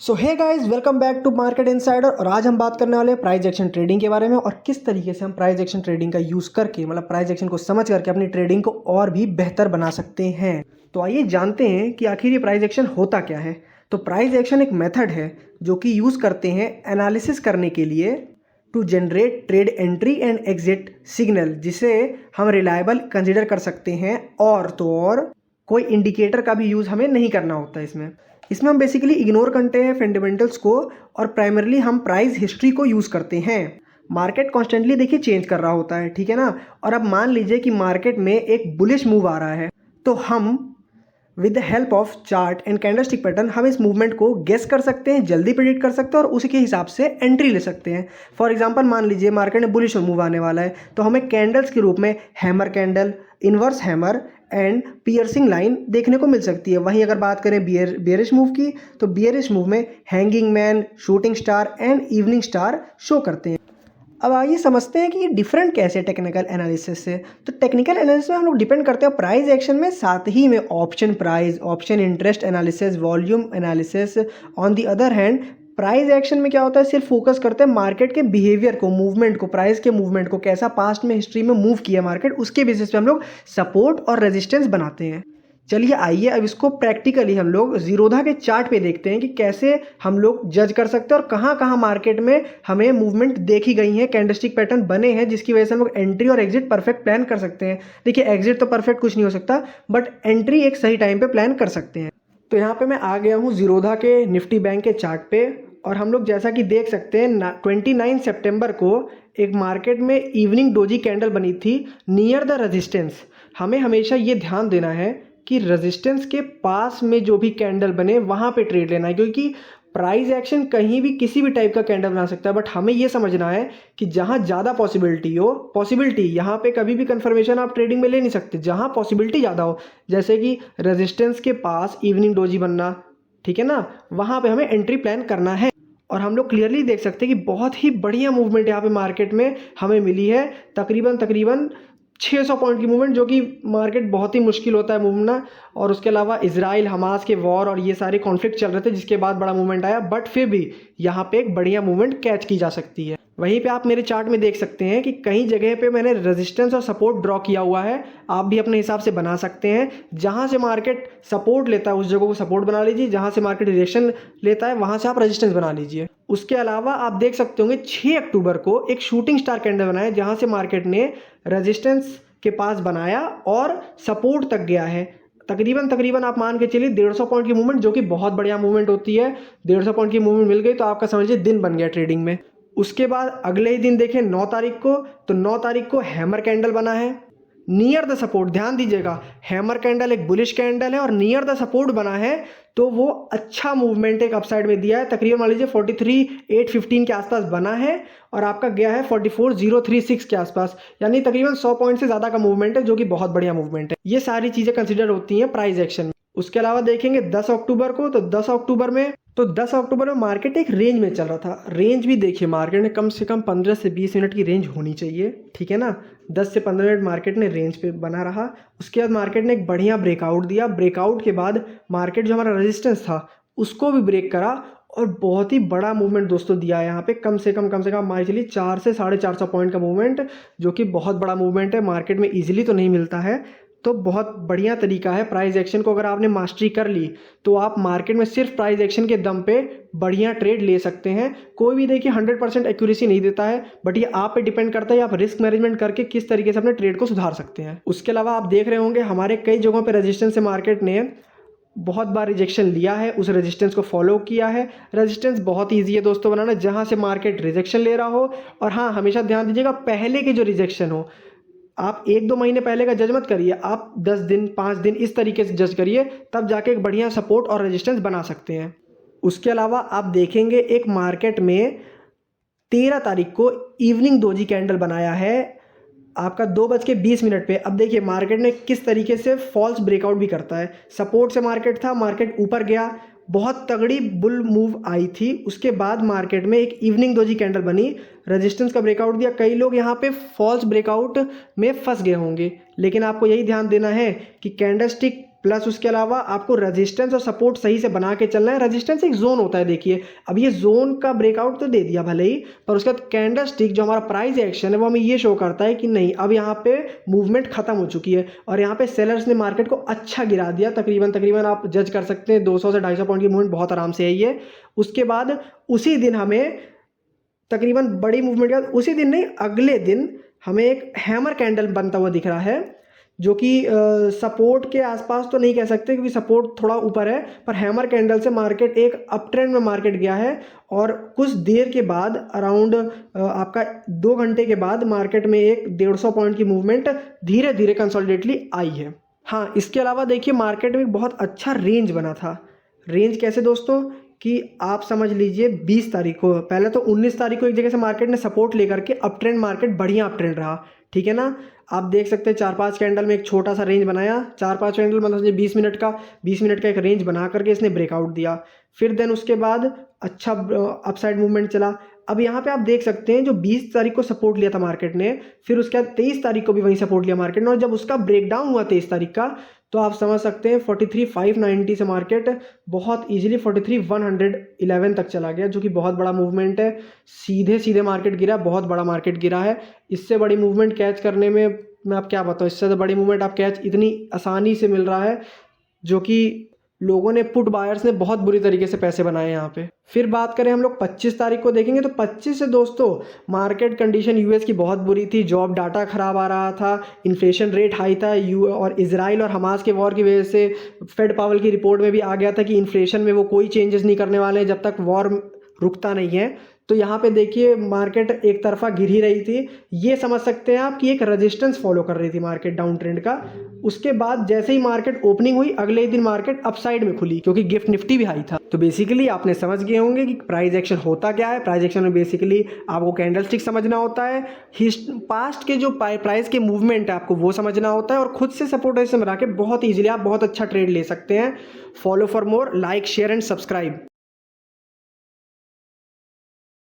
So hey guys, welcome back to Market Insider. और आज हम बात करने वाले हैं प्राइस एक्शन ट्रेडिंग के बारे में और किस तरीके से हम प्राइस एक्शन ट्रेडिंग का यूज़ करके मतलब प्राइस एक्शन को समझ करके अपनी ट्रेडिंग को और भी बेहतर बना सकते हैं। तो आइए जानते हैं कि आखिर ये प्राइस एक्शन होता क्या है। तो प्राइस एक्शन एक मेथड है जो कि यूज़ करते हैं एनालिसिस करने के लिए to generate trade entry and exit signal, जिसे हम रिलायबल कंसिडर कर सकते हैं। और तो और कोई इंडिकेटर का भी यूज़ हमें नहीं करना होता इसमें हम बेसिकली इग्नोर करते हैं फंडामेंटल्स को और प्राइमरली हम प्राइस हिस्ट्री को यूज़ करते हैं। मार्केट कॉन्स्टेंटली देखिए चेंज कर रहा होता है, ठीक है ना। और अब मान लीजिए कि मार्केट में एक बुलिश मूव आ रहा है, तो हम with the help of chart and candlestick pattern हम इस मूवमेंट को गेस कर सकते हैं, जल्दी प्रेडिक्ट कर सकते हैं और उसी के हिसाब से एंट्री ले सकते हैं। फॉर एग्जांपल मान लीजिए मार्केट में बुलिश मूव आने वाला है, तो हमें कैंडल्स के रूप में hammer candle, inverse hammer and piercing line देखने को मिल सकती है। वहीं अगर बात करें बियरिश मूव की, तो बियरिश मूव में hanging man, shooting star and evening star show करते हैं। अब आइए समझते हैं कि ये डिफरेंट कैसे टेक्निकल एनालिसिस से। तो टेक्निकल एनालिसिस में हम लोग डिपेंड करते हैं प्राइस एक्शन में, साथ ही में option price, option interest analysis, volume analysis. On the other hand price action में क्या होता है, सिर्फ फोकस करते हैं मार्केट के बिहेवियर को, मूवमेंट को, प्राइस के मूवमेंट को, कैसा पास्ट में हिस्ट्री में मूव किया मार्केट, उसके बेसिस पे हम लोग सपोर्ट और रेजिस्टेंस बनाते हैं। चलिए आइए अब इसको प्रैक्टिकली हम लोग जीरोधा के चार्ट पे देखते हैं कि कैसे हम लोग जज कर सकते हैं और कहाँ कहाँ मार्केट में हमें मूवमेंट देखी गई है, कैंडलस्टिक पैटर्न बने हैं, जिसकी वजह से हम लोग एंट्री और एग्जिट परफेक्ट प्लान कर सकते हैं। देखिए एग्जिट तो परफेक्ट कुछ नहीं हो सकता, बट एंट्री एक सही टाइम पे प्लान कर सकते हैं। तो यहाँ पे मैं आ गया हूँ जीरोधा के निफ्टी बैंक के चार्ट पे और हम लोग जैसा कि देख सकते हैं 29 सितंबर को एक मार्केट में इवनिंग डोजी कैंडल बनी थी नियर द रेजिस्टेंस। हमें हमेशा ये ध्यान देना है कि रेजिस्टेंस के पास में जो भी कैंडल बने वहाँ पे ट्रेड लेना है, क्योंकि प्राइस एक्शन कहीं भी किसी भी टाइप का कैंडल बना सकता है। बट हमें ये समझना है कि जहाँ ज़्यादा पॉसिबिलिटी यहाँ पे कभी भी कंफर्मेशन आप ट्रेडिंग में ले नहीं सकते। जहाँ पॉसिबिलिटी ज़्यादा हो, जैसे कि रेजिस्टेंस के पास इवनिंग डोजी बनना, ठीक है ना, वहाँ पे हमें एंट्री प्लान करना है। और हम लोग क्लियरली देख सकते हैं कि बहुत ही बढ़िया मूवमेंट यहाँ पे मार्केट में हमें मिली है, तकरीबन 600 पॉइंट की मूवमेंट, जो कि मार्केट बहुत ही मुश्किल होता है मूवना। और उसके अलावा इजराइल हमास के वॉर और ये सारे कॉन्फ्लिक्ट चल रहे थे, जिसके बाद बड़ा मूवमेंट आया, बट फिर भी यहाँ पे एक बढ़िया मूवमेंट कैच की जा सकती है। वहीं पे आप मेरे चार्ट में देख सकते हैं कि कई जगह पे मैंने रेजिस्टेंस और सपोर्ट ड्रॉ किया हुआ है। आप भी अपने हिसाब से बना सकते हैं। जहां से मार्केट सपोर्ट लेता है उस जगह को सपोर्ट बना लीजिए, जहां से मार्केट रिजेक्शन लेता है वहां से आप रेजिस्टेंस बना लीजिए। उसके अलावा आप देख सकते होंगे 6 अक्टूबर को एक शूटिंग स्टार कैंडल बनाया, जहां से मार्केट ने रेजिस्टेंस के पास बनाया और सपोर्ट तक गया है। तकरीबन आप मान के चलिए 150 पॉइंट की मूवमेंट, जो कि बहुत बढ़िया मूवमेंट होती है। 150 पॉइंट की मूवमेंट मिल गई तो आपका समझिए दिन बन गया ट्रेडिंग में। उसके बाद अगले ही दिन देखें 9 तारीख को, तो 9 तारीख को हैमर कैंडल बना है नियर द सपोर्ट। ध्यान दीजिएगा, हैमर कैंडल एक बुलिश कैंडल है और नियर द सपोर्ट बना है, तो वो अच्छा मूवमेंट एक अपसाइड में दिया है। तकरीबन मान लीजिए 43,815 के आसपास बना है और आपका गया है 44,036 के आसपास, यानी तकरीबन 100 पॉइंट से ज़्यादा का मूवमेंट है, जो कि बहुत बढ़िया मूवमेंट है। ये सारी चीज़ें कंसिडर होती हैं प्राइस एक्शन में। उसके अलावा देखेंगे 10 अक्टूबर को, तो 10 अक्टूबर में मार्केट एक रेंज में चल रहा था। रेंज भी देखिए, मार्केट ने कम से कम 15 से 20 मिनट की रेंज होनी चाहिए, ठीक है ना। 10 से 15 मिनट मार्केट ने रेंज पे बना रहा। उसके बाद मार्केट ने एक बढ़िया ब्रेकआउट दिया। ब्रेकआउट के बाद मार्केट जो हमारा रेजिस्टेंस था उसको भी ब्रेक करा और बहुत ही बड़ा मूवमेंट दोस्तों दिया है यहाँ पे। कम से कम मान चलिए 4 से 450 पॉइंट का मूवमेंट, जो कि बहुत बड़ा मूवमेंट है। मार्केट में ईजिली तो नहीं मिलता है, तो बहुत बढ़िया तरीका है प्राइस एक्शन को अगर आपने मास्टरी कर ली तो आप मार्केट में सिर्फ प्राइस एक्शन के दम पे बढ़िया ट्रेड ले सकते हैं। कोई भी देखिए 100% एक्यूरेसी नहीं देता है, बट ये आप पे डिपेंड करता है आप रिस्क मैनेजमेंट करके किस तरीके से अपने ट्रेड को सुधार सकते हैं। उसके अलावा आप देख रहे होंगे हमारे कई जगहों पर रेजिस्टेंस से मार्केट ने बहुत बार रिजेक्शन लिया है, उस रेजिस्टेंस को फॉलो किया है। रेजिस्टेंस बहुत ईजी है दोस्तों बनाना, जहाँ से मार्केट रिजेक्शन ले रहा हो। और हाँ, हमेशा ध्यान दीजिएगा पहले के जो रिजेक्शन हो, आप 1-2 महीने पहले का जज मत करिए, आप 10 दिन 5 दिन इस तरीके से जज करिए, तब जाके एक बढ़िया सपोर्ट और रेजिस्टेंस बना सकते हैं। उसके अलावा आप देखेंगे एक मार्केट में 13 तारीख को इवनिंग डोजी कैंडल बनाया है आपका 2:20 पे। अब देखिए मार्केट ने किस तरीके से फॉल्स ब्रेकआउट भी करता है। सपोर्ट से मार्केट था, मार्केट ऊपर गया, बहुत तगड़ी बुल मूव आई थी। उसके बाद मार्केट में एक इवनिंग डोजी कैंडल बनी, रेजिस्टेंस का ब्रेकआउट दिया। कई लोग यहाँ पे फॉल्स ब्रेकआउट में फंस गए होंगे, लेकिन आपको यही ध्यान देना है कि कैंडलस्टिक प्लस उसके अलावा आपको रेजिस्टेंस और सपोर्ट सही से बना के चलना है। रेजिस्टेंस एक जोन होता है, देखिए अब ये जोन का ब्रेकआउट तो दे दिया भले ही, पर उसके बाद कैंडल स्टिक जो हमारा प्राइस एक्शन है वो हमें ये शो करता है कि नहीं अब यहाँ पे मूवमेंट खत्म हो चुकी है और यहाँ पे सेलर्स ने मार्केट को अच्छा गिरा दिया। तकरीबन आप जज कर सकते हैं 200 से 250 पॉइंट की मूवमेंट बहुत आराम से आई है। उसके बाद उसी दिन हमें तकरीबन बड़ी मूवमेंट के बाद उसी दिन नहीं अगले दिन हमें एक हैमर कैंडल बनता हुआ दिख रहा है, जो कि सपोर्ट के आसपास तो नहीं कह सकते क्योंकि सपोर्ट थोड़ा ऊपर है, पर हैमर कैंडल से मार्केट एक अप ट्रेंड में मार्केट गया है और कुछ देर के बाद अराउंड आपका 2 घंटे के बाद मार्केट में एक 150 पॉइंट की मूवमेंट धीरे धीरे कंसोलिडेटली आई है। हाँ, इसके अलावा देखिए मार्केट में एक बहुत अच्छा रेंज बना था। रेंज कैसे दोस्तों कि आप समझ लीजिए 20 तारीख को, पहले तो 19 तारीख को एक जगह से मार्केट ने सपोर्ट लेकर के अप ट्रेंड मार्केट बढ़िया अप ट्रेंड रहा, ठीक है ना। आप देख सकते हैं 4-5 कैंडल में एक छोटा सा रेंज बनाया, 4-5 कैंडल मतलब 20 मिनट का एक रेंज बना करके इसने ब्रेकआउट दिया। फिर देन उसके बाद अच्छा अपसाइड मूवमेंट चला। अब यहाँ पे आप देख सकते हैं जो 20 तारीख को सपोर्ट लिया था मार्केट ने, फिर उसके बाद 23 तारीख को भी वहीं सपोर्ट लिया मार्केट ने, और जब उसका ब्रेकडाउन हुआ 23 तारीख का तो आप समझ सकते हैं 43,590 से मार्केट बहुत इजीली 43,111 तक चला गया, जो कि बहुत बड़ा मूवमेंट है। सीधे मार्केट गिरा, बहुत बड़ा मार्केट गिरा है। इससे बड़ी मूवमेंट कैच करने में मैं आप क्या बताऊँ, इससे बड़ी मूवमेंट आप कैच इतनी आसानी से मिल रहा है, जो कि लोगों ने पुट बायर्स ने बहुत बुरी तरीके से पैसे बनाए यहाँ पे। फिर बात करें हम लोग 25 तारीख को देखेंगे तो 25 से दोस्तों मार्केट कंडीशन यूएस की बहुत बुरी थी, जॉब डाटा खराब आ रहा था, इन्फ्लेशन रेट हाई था, और इजराइल और हमास के वॉर की वजह से फेड पावल की रिपोर्ट में भी आ गया था कि इन्फ्लेशन में वो कोई चेंजेस नहीं करने वाले जब तक वॉर रुकता नहीं है। तो यहाँ पे देखिए मार्केट एक तरफा गिर ही रही थी, ये समझ सकते हैं आप कि एक रेजिस्टेंस फॉलो कर रही थी मार्केट डाउन ट्रेंड का। उसके बाद जैसे ही मार्केट ओपनिंग हुई अगले ही दिन मार्केट अपसाइड में खुली क्योंकि गिफ्ट निफ्टी भी हाई था। तो बेसिकली आपने समझ गए होंगे कि प्राइस एक्शन होता क्या है। प्राइस एक्शन में बेसिकली आपको कैंडलस्टिक समझना होता है, पास्ट के जो प्राइस के मूवमेंट है आपको वो समझना होता है, और खुद से सपोर्ट रेजिस्टेंस बना के बहुत ईजिली आप बहुत अच्छा ट्रेड ले सकते हैं। Follow for more, like share and subscribe.